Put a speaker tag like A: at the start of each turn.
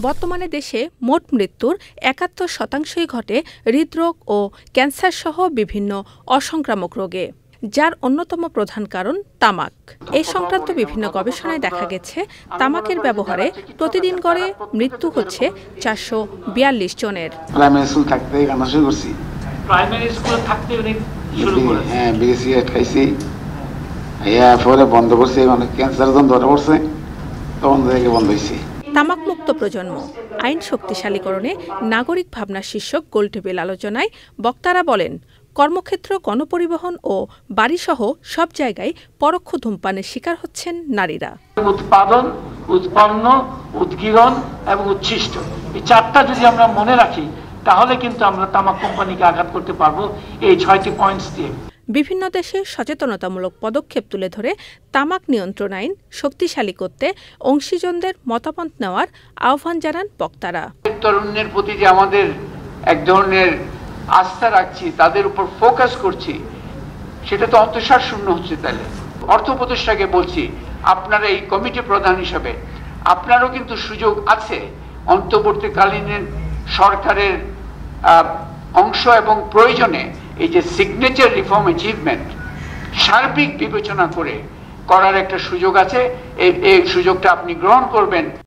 A: বর্তমানে দেশে মোট মৃত্যুর ৭১% ঘটে হৃদরোগ ও ক্যান্সার সহ বিভিন্ন অসংক্রামক রোগে, যার অন্যতম প্রধান কারণ তামাক। এ সংক্রান্ত বিভিন্ন গবেষণায় দেখা গেছে, তামাকের ব্যবহারে প্রতিদিন গড়ে মৃত্যু হচ্ছে ৪৪২ জনের।
B: প্রাইমারি স্কুল থাকতে কান্না শুরু করছি।
C: প্রাইমারি স্কুল থাকতে উনি শুরু করেছেন।
B: হ্যাঁ, বিড়ি সিগারেট খাইছি, পরে বন্ধ করছে, মানে ক্যান্সার যখন ধরা পড়ছে তখন থেকে বন্ধ হয়েছে।
A: তামাক মুক্ত প্রজন্ম, আইন শক্তিশালীকরণে নাগরিক ভাবনা শীর্ষক গোলটেবিল আলোচনায় বক্তারা বলেন, কর্মক্ষেত্র, গণপরিবহন ও বাড়িসহ সব জায়গায় পরোক্ষ ধূমপানের শিকার হচ্ছেন নারীরা।
C: উৎপাদন, উৎপন্ন, উদ্গীরণ এবং উচ্ছিষ্ট, এই চারটা যদি আমরা মনে রাখি তাহলে কিন্তু আমরা তামাক কোম্পানিকে আঘাত করতে পারবো এই ৬টি পয়েন্টস দিয়ে।
A: বিভিন্ন দেশে সচেতনতামূলক পদক্ষেপ তুলে ধরে তামাক নিয়ন্ত্রণ আইন শক্তিশালী করতে অংশীজনদের মতামত নেওয়ার আহ্বান জানান বক্তারা।
D: তরুণদের প্রতি যে আমাদের এক ধরনের আস্থা রাখছি, তাদের উপর ফোকাস করছি, সেটা তো অন্তঃসার শূন্য হচ্ছে। তাহলে অর্থ উপদেষ্টাকে বলছি, আপনারা এই কমিটি প্রধান হিসাবে আপনারও কিন্তু সুযোগ আছে অন্তর্বর্তীকালীন সরকারের অংশ এবং প্রয়োজনে এই যে সিগনেচার রিফর্ম অ্যাচিভমেন্ট সার্বিক বিবেচনা করে করার একটা সুযোগ আছে। এই সুযোগটা আপনি গ্রহণ করবেন।